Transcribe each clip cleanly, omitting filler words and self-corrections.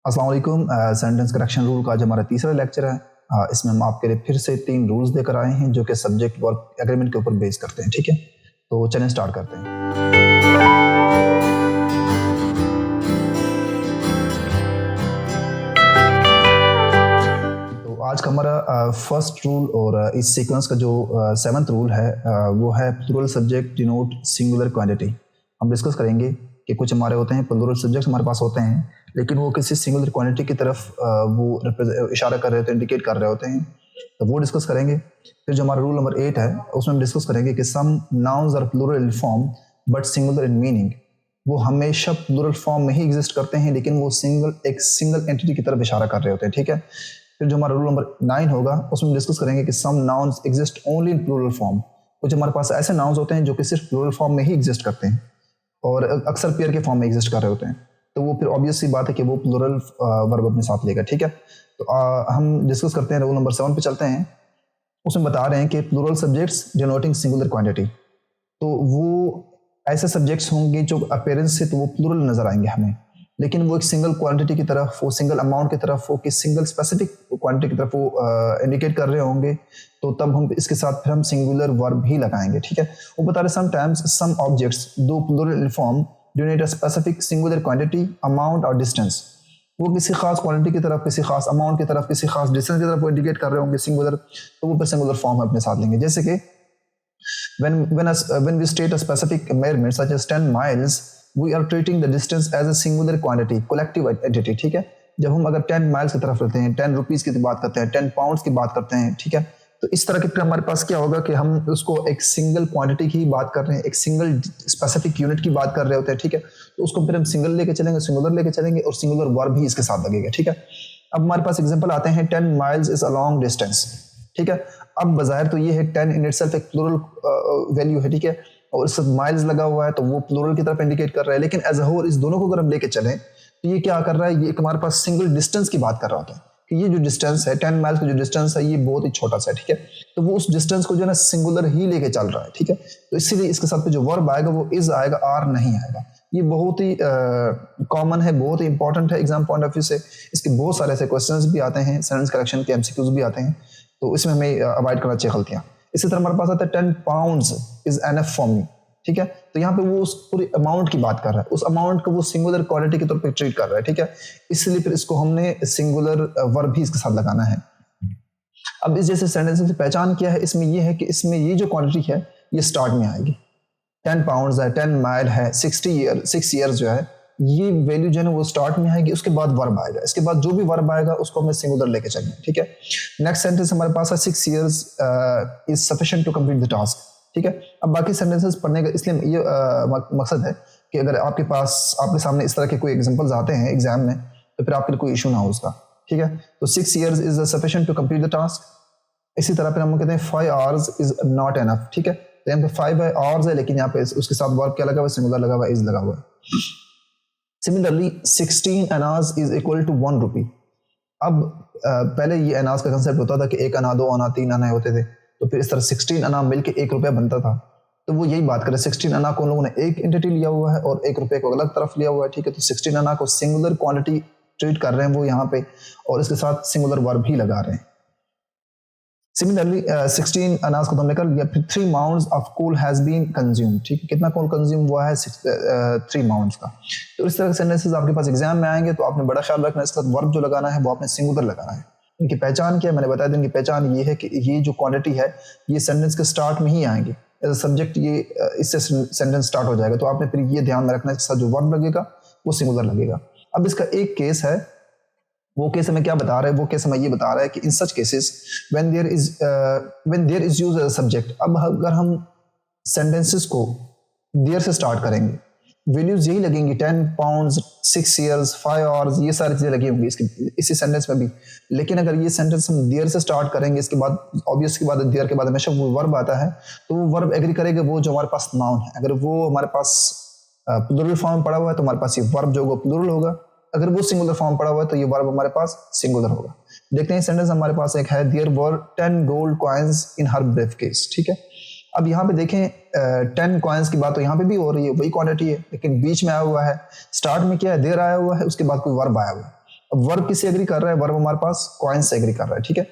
अस्सलाम वालेकुम। Sentence correction rule का आज हमारा तीसरा लेक्चर है। इसमें हम आपके लिए फिर से 3 रूल्स लेकर आए हैं जो कि सब्जेक्ट वर्क एग्रीमेंट के ऊपर बेस करते हैं। ठीक है, तो चलिए स्टार्ट करते हैं। तो आज का हमारा फर्स्ट रूल और इस सीक्वेंस का जो 7th रूल है वो है plural subject denote singular quantity. हम डिस्कस करेंगे कि कुछ हमारे होते हैं प्लूरल सब्जेक्ट्स हमारे पास होते हैं लेकिन वो किसी सिंगुलर क्वांटिटी की तरफ वो इशारा कर रहे होते हैं, इंडिकेट कर रहे होते हैं, तो वो डिस्कस करेंगे। फिर जो हमारा रूल नंबर 8 है उसमें हम डिस्कस करेंगे कि some nouns are plural in form but singular in meaning. वो हमेशा प्लूरल फॉर्म में ही एग्जिस्ट करते हैं लेकिन वो एक सिंगल एंटिटी की तरफ इशारा कर रहे होते हैं। ठीक है, फिर जो हमारा रूल नंबर 9 होगा उसमें डिस्कस करेंगे कि some nouns exist only in plural form. कुछ हमारे पास ऐसे नाउन्स होते हैं जो कि सिर्फ प्लूरल फॉर्म में ही एग्जिस्ट करते हैं और अक्सर पेयर के फॉर्म में एग्जिस्ट कर रहे होते हैं, तो वो फिर ऑब्वियस सी बात है कि वो प्लूरल वर्ब अपने साथ लेगा। ठीक है, तो हम डिस्कस करते हैं। रूल नंबर 7 पे चलते हैं। उसमें बता रहे हैं कि plural subjects denoting singular quantity, तो वो ऐसे सब्जेक्ट्स होंगे जो अपीयरेंस से तो वो प्लूरल नजर आएंगे हमें, लेकिन वो एक सिंगल क्वांटिटी की तरफ, वो सिंगल अमाउंट की तरफ, वो कि सिंगल स्पेसिफिक क्वांटिटी की तरफ वो इंडिकेट कर रहे होंगे, तो तब हम इसके साथ फिर हम सिंगुलर वर्ब ही लगाएंगे। ठीक है, वो बता रहे समटाइम्स सम ऑब्जेक्ट्स दो plural in form denote a specific singular quantity, amount और डिस्टेंस। वो किसी खास क्वांटिटी की तरफ, किसी खास अमाउंट की तरफ, किसी खास डिस्टेंस की तरफ वो इंडिकेट कर रहे होंगे सिंगुलर, तो वो फिर सिंगुलर फॉर्म अपने साथ लेंगे। जैसे कि when we state a specific measurement such as 10 miles, we are treating the distance as a singular quantity, collective entity। ठीक है, जब हम अगर 10 माइल्स की तरफ रहते हैं, 10 रुपीज की बात करते हैं, 10 पाउंड्स की बात करते हैं, ठीक है, तो इस तरह के हमारे पास क्या होगा कि हम उसको एक सिंगल क्वांटिटी की बात कर रहे हैं, एक सिंगल स्पेसिफिक यूनिट की बात कर रहे होते हैं। ठीक है, तो उसको फिर हम सिंगल लेके चलेंगे, सिंगुलर लेके चलेंगे और सिंगुलर वर्ब भी इसके साथ लगेगा। ठीक है, अब हमारे पास एग्जांपल आते हैं 10 miles is a long distance. ठीक है, अब बाज़ाहिर तो ये है 10 इन इटसेल्फ एक प्लूरल वैल्यू है। ठीक है, और इस माइल्स लगा हुआ है तो वो प्लूरल की तरफ इंडिकेट कर रहा है, लेकिन एज अ होल इस दोनों को अगर हम लेके चलें तो ये क्या कर रहा है, ये एक हमारे पास सिंगल डिस्टेंस की बात कर रहा होता है कि ये जो डिस्टेंस है 10 माइल्स का जो डिस्टेंस है ये बहुत ही छोटा सा है। ठीक है, तो वो उस डिस्टेंस को जो है ना सिंगुलर ही लेके चल रहा है। ठीक है, तो इसीलिए इसके साथ जो वर्ब आएगा वो इज आएगा, आर नहीं आएगा। ये बहुत ही कॉमन है, बहुत ही इंपॉर्टेंट है एग्जाम पॉइंट ऑफ व्यू से। इसके बहुत सारे ऐसे क्वेश्चंस भी आते हैं, सेंटेंस करेक्शन के एमसीक्यूज भी आते हैं, तो इसमें हमें अवॉइड करना चाहिए गलतियां। इसी तरह हमारे पास आता है 10 pounds is enough for me. ठीक है, तो यहाँ पे वो उस पूरी अमाउंट की बात कर रहा है, उस अमाउंट को वो सिंगुलर क्वांटिटी के तौर पे ट्रीट कर रहा है। ठीक है, इसलिए फिर इसको हमने सिंगुलर वर्ब भी इसके साथ लगाना है। अब इस जैसे सेंटेंस की पहचान क्या है, इसमें ये है कि इसमें ये जो क्वांटिटी है ये स्टार्ट में आएगी। 10 पाउंड्स है, 10 माइल है, 6 ईयर्स जो है, ये वैल्यू जो है ना वो स्टार्ट में आएगी, उसके बाद वर्ब आएगा, इसके बाद जो भी वर्ब आएगा उसको हमें सिंगुलर लेके चलेंगे। ठीक है, नेक्स्ट सेंटेंस हमारे पास है 6 years is sufficient to complete the task. ठीक है, अब बाकी सेंटेंसेस पढ़ने का इसलिए ये मकसद है कि अगर आपके सामने इस तरह के कोई एग्जांपल्स आते हैं एग्जाम में तो फिर आपके लिए कोई इशू ना हो उसका। ठीक है, तो 6 years is sufficient to complete the task. इसी तरह फिर हम कहते हैं 5 आवर्स इज नॉट एनफ। ठीक है, तो यहाँ पे 5 आवर्स है लेकिन यहाँ पे उसके साथ वर्ब क्या लगा हुआ है, सिंगुलर लगा हुआ है, इज लगा हुआ है। सिमिलरली 16 अनाज इज इक्वल टू 1 रुपी। अब पहले ये अनाज का कंसेप्ट होता था कि 1 आना, 2 आना, 3 आना होते थे, तो फिर इस तरह 16 आना मिलके 1 रुपया बनता था। तो वो यही बात करें, 16 आना को उन लोगों ने एक एंटिटी लिया हुआ है और 1 रुपये को अलग तरफ लिया हुआ है। ठीक है, तो 16 आना को सिंगुलर क्वांटिटी ट्रीट कर रहे हैं वो यहाँ पे, और इसके साथ सिंगुलर वर्ब भी लगा रहे हैं। सिमिलरली 16 अनाज को हमने कर लिया। फिर 3 mounds of coal has been consume. ठीक है, कितना कोल कंज्यूम हुआ है, 3 माउंड्स का। तो इस तरह के सेंटेंसेस आपके पास एग्जाम में आएंगे तो आपने बड़ा ख्याल रखना है, इसका वर्ब जो लगाना है वो आपने सिंगुलर लगाना है। इनकी पहचान क्या है मैंने बताया, इनकी पहचान ये है कि ये जो क्वांटिटी है ये सेंटेंस के स्टार्ट में ही आएंगे एज अ सब्जेक्ट, ये इससे सेंटेंस स्टार्ट हो जाएगा, तो आपने फिर ये ध्यान में रखना है इसके साथ जो वर्ब लगेगा वो सिंगुलर लगेगा। अब इसका एक केस है, वो केस हमें क्या बता रहा है, वो केस हमें ये बता रहा है कि in such cases when there is used as a subject. अब अगर हम सेंटेंसेस को देयर से स्टार्ट करेंगे, वैल्यूज यही लगेंगी, 10 पाउंड्स, 6 इयर्स, 5 आवर्स, ये सारी चीजें लगी होंगी इसी सेंटेंस में भी। लेकिन अगर ये सेंटेंस हम देयर से स्टार्ट करेंगे, इसके बाद ऑब्वियस के बाद देयर के बाद हमेशा वो वर्ब आता है, तो वो वर्ब एग्री करेगा वो जो हमारे पास नाउन है। अगर वो हमारे पास प्लूरल फॉर्म पड़ा हुआ है तो हमारे पास ये वर्ब जो होगा प्लूरल होगा, अगर वो सिंगुलर फॉर्म पड़ा हुआ है तो ये वर्ब हमारे पास सिंगुलर होगा। देखते हैं सेंटेंस हमारे पास एक है, there were 10 gold coins in हर ब्रीफकेस। ठीक है, अब यहाँ पे देखें 10 कॉइन्स की बात तो यहाँ पे भी हो रही है, वही क्वांटिटी है, लेकिन बीच में आया हुआ है, स्टार्ट में क्या है, देयर आया हुआ है, उसके बाद कोई वर्ब आया हुआ है। वर्ब किससे एग्री कर रहा है? वर्ब हमारे पास कॉइन्स से एग्री कर रहा है, ठीक है।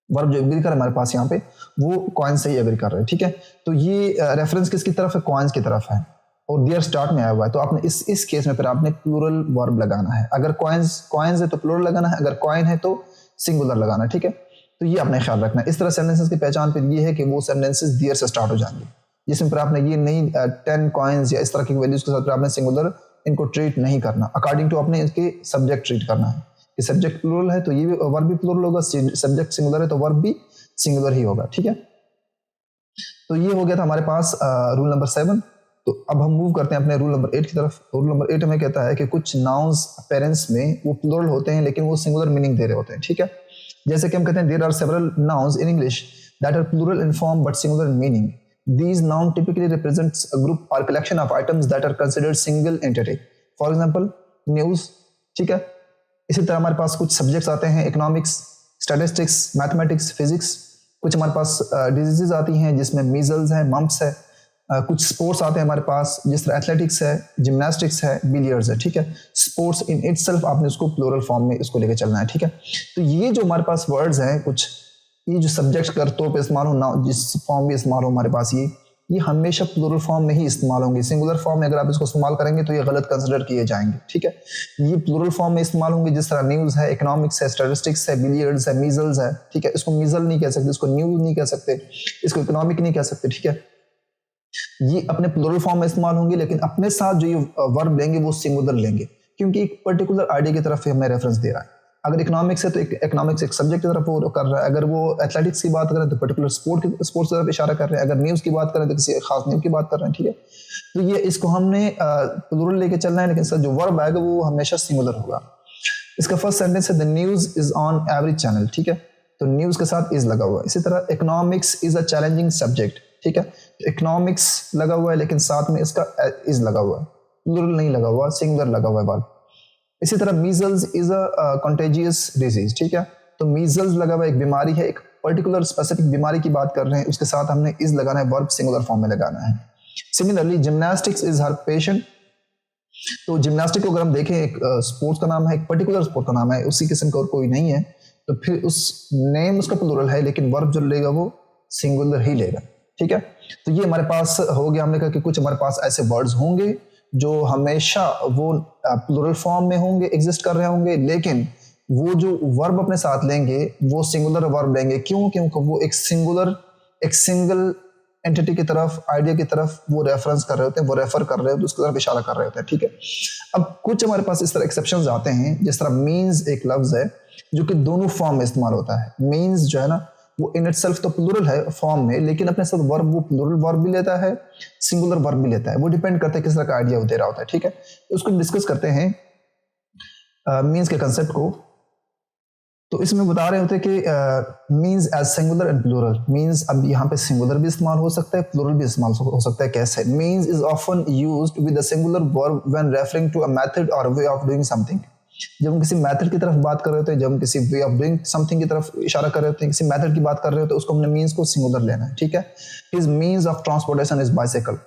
वर्ब जो एग्री कर रहा है हमारे पास यहाँ पे वो कॉइन्स से ही एग्री कर रहा है, ठीक है। तो ये रेफरेंस किसकी तरफ है? कॉइन्स की तरफ है और देयर स्टार्ट में आया हुआ है। तो आपने इस केस में फिर आपने प्लूरल वर्ब लगाना है। अगर कॉइन्स है तो प्लूरल लगाना है, अगर कॉइन है तो सिंगुलर लगाना है, ठीक है। तो ये आपने ख्याल रखना है। इस तरह सेंटेंसेस की पहचान फिर ये है कि वो सेंटेंसेस देयर से स्टार्ट हो जाएंगे, जिसमें फिर आपने ये नहीं 10 कॉइन्स या इस तरह की वैल्यूज के साथ फिर आपने सिंगुलर इनको ट्रीट नहीं करना। अकॉर्डिंग टू आपने इसके सब्जेक्ट ट्रीट करना है कि सब्जेक्ट प्लूरल है तो ये भी वर्ब भी प्लूरल होगा, सब्जेक्ट सिंगुलर है तो वर्ब भी सिंगुलर ही होगा, ठीक है। तो ये हो गया था हमारे पास रूल नंबर 7। तो अब हम मूव करते हैं अपने रूल नंबर 8 की तरफ। रूल नंबर 8 में कहता है कि कुछ नाउन्स पेरेंट्स में वो प्लूरल होते हैं लेकिन वो सिंगुलर मीनिंग दे रहे होते हैं, ठीक है। जैसे कि हम कहते हैं there are several nouns in English that are plural in form but singular in meaning. These noun typically represents a group or collection of items that are considered single entity. For example, news, ठीक है। इसी तरह हमारे पास कुछ subjects आते हैं, economics, statistics, mathematics, physics. कुछ हमारे पास डिजीजेज आती हैं जिसमें मीजल्स है, मम्प्स है। कुछ स्पोर्ट्स आते हैं हमारे पास जिस तरह एथलेटिक्स है, जिम्नास्टिक्स है, बिलियर्ड्स है, ठीक है। स्पोर्ट्स इन इटसेल्फ आपने उसको प्लूरल फॉर्म में इसको लेके चलना है, ठीक है। तो ये जो हमारे पास वर्ड्स हैं कुछ, ये जो सब्जेक्ट के तौर पे इस्तेमाल हो ना, जिस फॉर्म में इस्तेमाल हो हमारे पास ये हमेशा प्लूरल फॉर्म में ही इस्तेमाल होंगे। सिंगुलर फॉर्म में अगर आप इसको इस्तेमाल करेंगे तो ये गलत कंसिडर किए जाएंगे, ठीक है। ये प्लूरल फॉर्म में इस्तेमाल होंगे जिस तरह न्यूज़ है, इकोनॉमिक्स है, स्टैटिस्टिक्स है, बिलियर्ड्स है, मीजल्स है, ठीक है। इसको मीजल नहीं कह सकते, इसको न्यूज़ नहीं कह सकते, इसको इकोनॉमिक नहीं कह सकते, ठीक है। ये अपने प्लूरल फॉर्म में इस्तेमाल होंगे लेकिन अपने साथ जो ये वर्ब लेंगे वो सिंगुलर लेंगे, क्योंकि एक पर्टिकुलर आइडिया की तरफ हमें रेफरेंस दे रहा है। अगर इकोनॉमिक्स है तो इकोनॉमिक्स एक सब्जेक्ट की तरफ वो कर रहा है। अगर वो एथलेटिक्स की बात करें तो पर्टिकुलर स्पोर्ट्स की तरफ इशारा कर रहे हैं। अगर न्यूज़ की बात करें तो किसी खास न्यूज़ की बात कर रहे हैं, ठीक है। तो ये इसको हमने प्लूरल लेके चलना है लेकिन सर जो वर्ब आएगा वो हमेशा सिंगुलर होगा। इसका फर्स्ट सेंटेंस है the news is on every channel, ठीक है। तो न्यूज़ के साथ इज लगा हुआ है। इसी तरह economics is a challenging subject, ठीक है। इकोनॉमिक्स लगा हुआ है लेकिन साथ में इसका इज लगा हुआ है, प्लूरल नहीं लगा हुआ, सिंगुलर लगा हुआ है वर्ब। इसी तरह measles is a contagious disease, ठीक है। तो मीजल्स लगा हुआ एक बीमारी है, एक पर्टिकुलर स्पेसिफिक बीमारी की बात कर रहे हैं, उसके साथ हमने इज लगाना है, वर्ब सिंगुलर फॉर्म में लगाना है। Similarly gymnastics is her patient. तो जिम्नास्टिक को अगर हम देखें एक स्पोर्ट्स का नाम है, एक पर्टिकुलर स्पोर्ट का नाम है, उसी किस्म का और कोई नहीं है, तो फिर उस नेम उसका प्लूरल है लेकिन वर्ब जो लेगा वो सिंगुलर ही लेगा, ठीक है। तो ये हमारे पास हो गया। हमने कहा कि कुछ हमारे पास ऐसे वर्ड्स होंगे जो हमेशा वो प्लूरल फॉर्म में होंगे, एग्जिस्ट कर रहे होंगे, लेकिन वो जो वर्ब अपने साथ लेंगे वो सिंगुलर वर्ब लेंगे। क्यों? क्योंकि वो एक सिंगल एंटिटी की तरफ, आइडिया की तरफ वो रेफरेंस कर रहे होते हैं, वो रेफर कर रहे होते हैं, उसकी तरफ इशारा कर रहे होते हैं, ठीक है। अब कुछ हमारे पास इस तरह एक्सेप्शंस आते हैं, जिस तरह मीन्स एक लफ्ज है जो कि दोनों फॉर्म में इस्तेमाल होता है। मीन्स जो है ना वो इन इटसेल्फ तो प्लूरल है फॉर्म में, लेकिन अपने साथ वर्ब वो प्लूरल वर्ब भी लेता है, सिंगुलर वर्ब भी लेता है। वो डिपेंड करता है किस तरह का आइडिया वो दे रहा होता है, ठीक है। उसको डिस्कस करते हैं मीन्स के कंसेप्ट को। तो इसमें बता रहे होते हैं कि means as singular and plural. Means अब यहाँ पे सिंगुलर भी इस्तेमाल हो सकता है, प्लूरल भी इस्तेमाल हो सकता है। कैसे? Means is often used with a singular verb when referring to a method और वे ऑफ डूइंग समथिंग। जब हम किसी मेथड की तरफ बात कर रहे होते हैं, जब हम किसी वे ऑफ डूइंग समथिंग की तरफ इशारा कर रहे होते हैं, किसी मेथड की बात कर रहे होते हैं, उसको हमने मीन्स को सिंगुलर लेना है, ठीक है। His means of transportation is bicycle.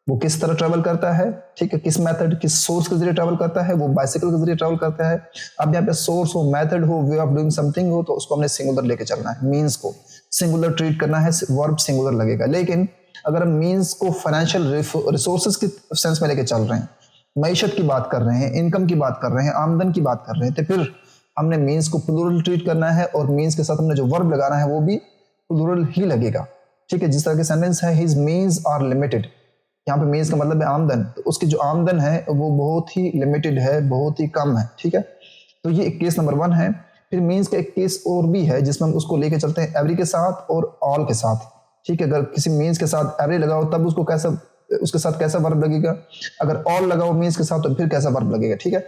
वो किस तरह ट्रेवल करता है, ठीक है, किस मेथड, किस सोर्स के जरिए ट्रेवल करता है, वो बाइसाइकिल के जरिए ट्रेवल करता है। अब यहाँ पे सोर्स हो, मेथड हो, वे ऑफ डूइंग समथिंग हो, तो उसको हमने सिंगुलर लेके चलना है। मीन्स को सिंगुलर ट्रीट करना है, वर्ब सिंगुलर लगेगा। लेकिन अगर हम मीन्स को फाइनेंशियल रिसोर्सेज के सेंस में लेके चल रहे हैं, मईशत की बात कर रहे हैं, इनकम की बात कर रहे हैं, आमदन की बात कर रहे हैं, तो फिर हमने मीन्स को प्लूरल ट्रीट करना है और मीन्स के साथ हमने जो वर्ब लगाना है वो भी प्लूरल ही लगेगा, ठीक है। जिस तरह के सेंटेंस है हिज मीन्स आर लिमिटेड, यहाँ पे मीन्स का मतलब है आमदन, तो उसकी जो आमदन है वो बहुत ही लिमिटेड है, बहुत ही कम है, ठीक है। तो ये एक केस नंबर 1 है। फिर मीन्स का एक केस और भी है जिसमें हम उसको लेके चलते हैं एवरी के साथ और ऑल के साथ, ठीक है। अगर किसी मीन्स के साथ एवरी लगाओ तब उसको कैसा, उसके साथ कैसा वर्ब लगेगा, अगर ऑल लगाओ मीन्स के साथ तो फिर कैसा वर्ब लगेगा, ठीक है।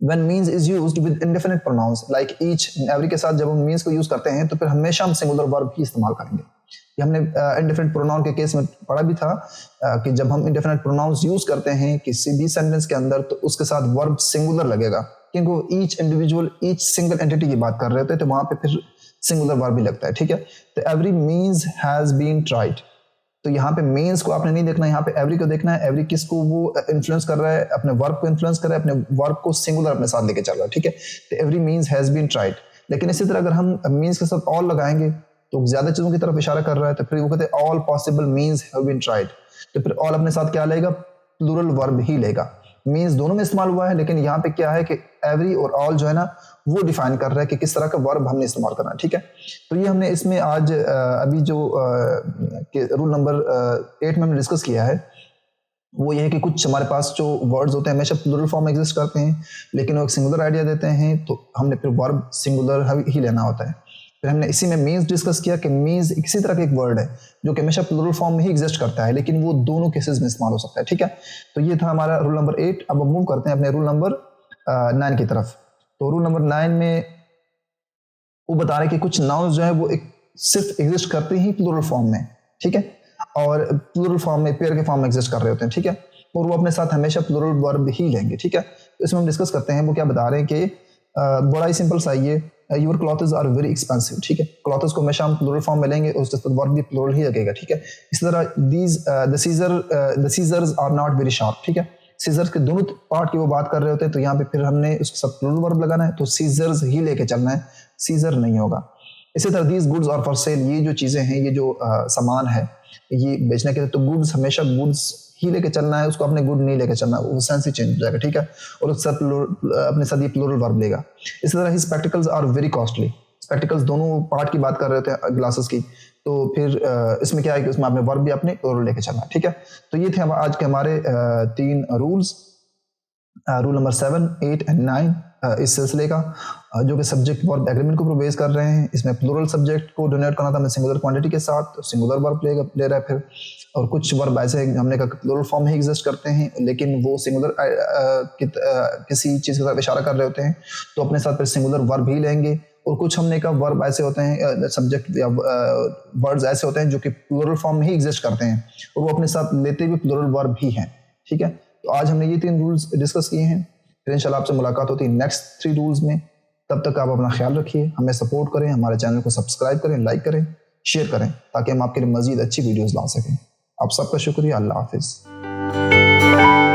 When means is used with indefinite pronouns like each and every के साथ जब हम means को यूज करते हैं तो फिर हमेशा हम सिंगुलर वर्ब ही इस्तेमाल करेंगे। ये हमने इंडेफिनिट प्रोनाउन के केस में पढ़ा भी था कि जब हम इंडेफिनिट प्रोनाउंस यूज करते हैं किसी भी सेंटेंस के अंदर तो उसके साथ वर्ब सिंगुलर लगेगा, क्योंकि वो each individual, each single entity की बात कर रहे होते हैं, तो वहां पे फिर सिंगुलर वर्ब भी लगता है, ठीक है। तो every means has been tried, तो यहाँ पे मीन्स को आपने नहीं देखना, यहाँ पे एवरी को देखना है। एवरी किसको वो इन्फ्लुएंस कर रहा है, अपने वर्ब को इन्फ्लुएंस कर रहा है, अपने वर्ब को सिंगुलर अपने साथ लेके चल रहा है, ठीक है। तो every means has been tried. लेकिन इसी तरह अगर हम मीन्स के साथ ऑल लगाएंगे तो ज्यादा चीजों की तरफ इशारा कर रहा है, तो फिर वो कहते हैं all possible means have been tried. तो फिर ऑल अपने साथ क्या लेगा, प्लूरल वर्ब ही लेगा। मीन्स दोनों में इस्तेमाल हुआ है, लेकिन यहाँ पे क्या है कि एवरी और ऑल जो है ना वो डिफाइन कर रहा है कि किस तरह का वर्ब हमने इस्तेमाल करना है, ठीक है। तो ये हमने इसमें आज अभी जो रूल नंबर 8 में हमने डिस्कस किया है वो ये है कि कुछ हमारे पास जो वर्ड्स होते हैं हमेशा प्लूरल फॉर्म में एग्जिस्ट करते हैं, लेकिन वो एक सिंगुलर आइडिया देते हैं, तो हमने फिर वर्ब सिंगुलर ही लेना होता है। फिर हमने इसी में मीन्स डिस्कस किया कि मीन्स किसी तरह का एक वर्ड है जो कि हमेशा प्लूरल फॉर्म में ही एग्जिस्ट करता है, लेकिन वो दोनों केसेस में इस्तेमाल हो सकता है, ठीक है। तो ये था हमारा रूल नंबर 8। अब हम मूव करते हैं अपने रूल नंबर 9 की तरफ। तो रूल नंबर 9 में वो बता रहे हैं कि कुछ नाउन्स जो है वो एक सिर्फ एग्जिस्ट करते ही प्लूरल फॉर्म में, ठीक है, और प्लूरल फॉर्म में पेयर के फॉर्म में एग्जिस्ट कर रहे होते हैं, ठीक है, और वो अपने साथ हमेशा प्लूरल वर्ब ही लेंगे, ठीक है। तो इसमें हम डिस्कस करते हैं वो क्या बता रहे हैं कि बड़ा ही सिंपल सा ये your clothes are very expensive, ठीक है। क्लॉथ्स को हमेशा हम प्लूरल फॉर्म में लेंगे और उसके साथ वर्ब भी प्लूरल ही लगेगा, ठीक है। इसी तरह the scissors are not very sharp, ठीक है। सीजर्स के दोनों पार्ट की वो बात कर रहे होते हैं, तो यहाँ पे फिर हमने उसके साथ प्लूरल वर्ब लगाना है, तो सीजर्स ही लेके चलना है, सीजर नहीं होगा। इसी तरह these goods are for sale, ये जो चीजें हैं, ये जो सामान है ये बेचने के लिए, तो गुड्स हमेशा गुड्स ही लेके चलना है, उसको अपने गुड नहीं लेके चलना, वो सेंस ही चेंज हो जाएगा, ठीक है। और उसके साथ अपने साथ ये प्लूरल वर्ब लेगा। इसी तरह ही spectacles are very costly, spectacles दोनों पार्ट की बात कर रहे थे ग्लासेस की, तो फिर इसमें क्या है कि उसमें आपने वर्ब भी अपने प्लूरल लेके चलना है, ठीक है। तो ये थे आज के हमारे 3 रूल्स, रूल नंबर 7, 8 एंड 9 इस सिलसिले का, जो कि सब्जेक्ट वर्ब एग्रीमेंट को प्रोवेज कर रहे हैं। इसमें प्लूरल सब्जेक्ट को डोनेट करना था हमें सिंगुलर क्वांटिटी के साथ, सिंगुलर वर्ब ले रहा है फिर, और कुछ वर्ब ऐसे हमने कहा प्लूरल फॉर्म में ही एग्जिस्ट करते हैं, लेकिन वो सिंगुलर किसी चीज़ के साथ इशारा कर रहे होते हैं, तो अपने साथ फिर सिंगुलर वर्ब ही लेंगे। और कुछ हमने कहा वर्ब ऐसे होते हैं, सब्जेक्ट या वर्ड्स ऐसे होते हैं जो कि प्लूरल फॉर्म में ही एग्जिस्ट करते हैं और वो अपने साथ लेते हुए प्लूरल वर्ब ही हैं, ठीक है। तो आज हमने ये 3 रूल्स डिस्कस किए हैं। फिर इंशाल्लाह आपसे मुलाकात होती है नेक्स्ट 3 रूल्स में। तब तक आप अपना ख्याल रखिए, हमें सपोर्ट करें, हमारे चैनल को सब्सक्राइब करें, लाइक करें, शेयर करें, ताकि हम आपके लिए मजीद अच्छी वीडियोस ला सकें। आप सबका शुक्रिया। अल्लाह हाफिज़।